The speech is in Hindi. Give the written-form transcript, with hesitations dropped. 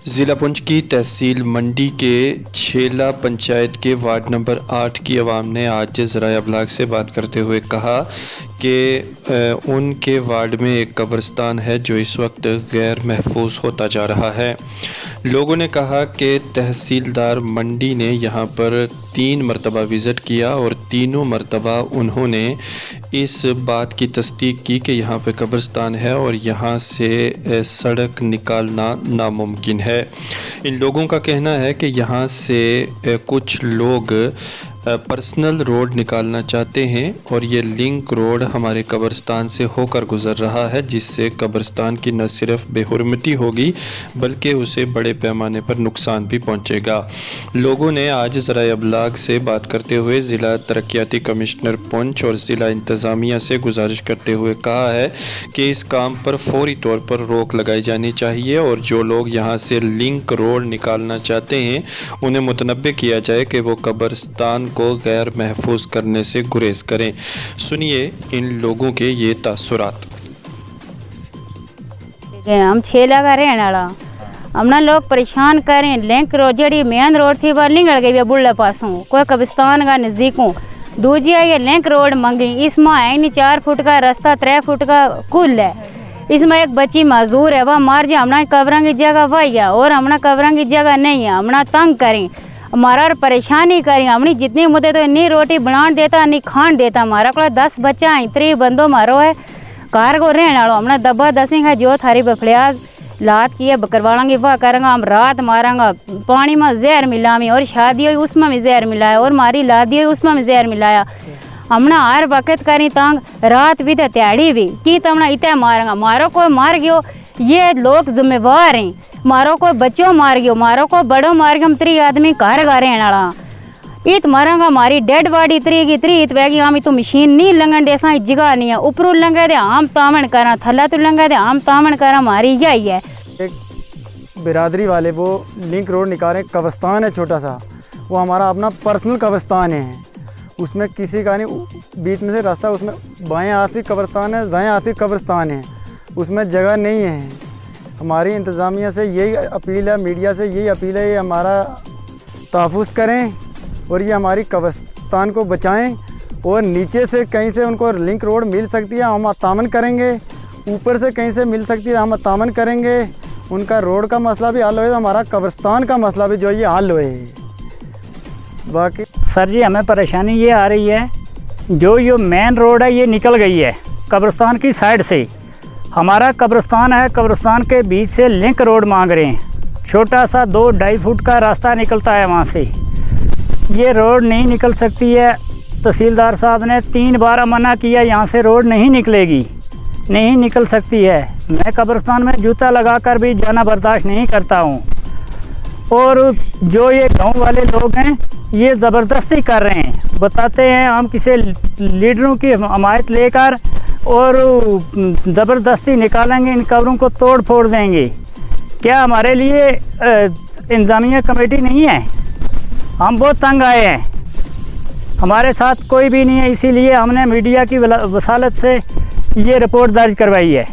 ज़िला पुंछ की तहसील मंडी के छेला पंचायत के वार्ड नंबर 8 की आवाम ने आज ज़राए अबलाग से बात करते हुए कहा कि उनके वार्ड में एक कब्रिस्तान है जो इस वक्त गैर महफूज होता जा रहा है। लोगों ने कहा कि तहसीलदार मंडी ने यहां पर 3 मरतबा विज़िट किया और तीनों मरतबा उन्होंने इस बात की तस्दीक की कि यहाँ पे कब्रिस्तान है और यहाँ से सड़क निकालना नामुमकिन है। इन लोगों का कहना है कि यहाँ से कुछ लोग पर्सनल रोड निकालना चाहते हैं और ये लिंक रोड हमारे कब्रिस्तान से होकर गुज़र रहा है, जिससे कब्रिस्तान की न सिर्फ बेहुरमती होगी बल्कि उसे बड़े पैमाने पर नुकसान भी पहुंचेगा। लोगों ने आज ज़राए अबलाग से बात करते हुए ज़िला तरक्याती कमिश्नर पुंछ और ज़िला इंतज़ामिया से गुजारिश करते हुए कहा है कि इस काम पर फौरी तौर पर रोक लगाई जानी चाहिए और जो लोग यहाँ से लिंक रोड निकालना चाहते हैं उन्हें मुतनब्बे किया जाए कि वो कब्रिस्तान को गैर महफूज करने से गुरेज करें। सुनिए इन लोगों के ये तासुरात। हम छेला का रहने वाला हमने लोग परेशान करें। लिंक रोड जी मेन रोड थी वह निकल गई बुढ़े पासों कोई कब्रिस्तान का नज़दीकों दूजी है। ये लिंक रोड मंगी इसमें है नहीं 4 फुट का रास्ता 3 फुट का कुल है। इसमें एक बच्ची मजदूर है वह मार जाए हमने कब्रों की जगह वही है और हमने कब्रों की जगह नहीं है। हमने तंग करें हमारा परेशानी करें हमने जितनी मुद्दे तो नहीं रोटी बना देता नहीं खान देता। हमारा को 10 बच्चा है 3 बंदो मारो है कार को रहने वालों हमने दबा दसी है जो थारी बफड़ियाज लात की है बकरवालेंगे वह करेंगे हम रात मारेंगे पानी में जहर मिलामी और शादी हुई उसमें भी जहर मिलाया और मारी लादी हुई उसमें भी जहर मिलाया। हमने हर वक्त करी तंग रात भी तो त्याड़ी भी कि तुमने इतना मारेंगे मारो कोई मार गयो ये लोग जिम्मेवार हैं। मारो कोई बच्चों मार गयो मारो को बड़ो मार गयो हम 3 आदमी घर घर रहने वाला इत मारेंगे हमारी डेड बॉडी 3 की 3 इत वैगी हम तो मशीन नहीं लंगन दे सा जगह नहीं है ऊपर लंगे दे हम तामन करा थल्ला तो लंगे दे हम तामन करा हमारी यही है। एक बिरादरी वाले वो लिंक रोड निकाले कब्रिस्तान है छोटा सा वो हमारा अपना पर्सनल कब्रिस्तान है उसमें किसी का नहीं बीच में से रास्ता उसमें बाएं हाथ भी कब्रिस्तान है दाएं हाथ भी कब्रिस्तान है उसमें जगह नहीं है। हमारी इंतज़ामिया से यही अपील है मीडिया से यही अपील है ये हमारा तहफ़्फ़ुज़ करें और ये हमारी कब्रिस्तान को बचाएं और नीचे से कहीं से उनको लिंक रोड मिल सकती है हम तामन करेंगे ऊपर से कहीं से मिल सकती है हम तामन करेंगे। उनका रोड का मसला भी हल होए तो हमारा कब्रिस्तान का मसला भी जो ये हल होए। बाकी सर जी हमें परेशानी ये आ रही है जो ये मेन रोड है ये निकल गई है कब्रिस्तान की साइड से। हमारा कब्रिस्तान है कब्रिस्तान के बीच से लिंक रोड मांग रहे हैं छोटा सा 2-2.5 फुट का रास्ता निकलता है वहाँ से ये रोड नहीं निकल सकती है। तहसीलदार साहब ने 3 बार मना किया यहाँ से रोड नहीं निकलेगी नहीं निकल सकती है। मैं कब्रिस्तान में जूता लगाकर भी जाना बर्दाश्त नहीं करता हूँ और जो ये गांव वाले लोग हैं ये ज़बरदस्ती कर रहे हैं बताते हैं हम किसी लीडरों की हमायत लेकर और ज़बरदस्ती निकालेंगे इन कब्रों को तोड़ फोड़ देंगे। क्या हमारे लिए इंतज़ामिया कमेटी नहीं है? हम बहुत तंग आए हैं हमारे साथ कोई भी नहीं है इसीलिए हमने मीडिया की वसालत से ये रिपोर्ट दर्ज करवाई है।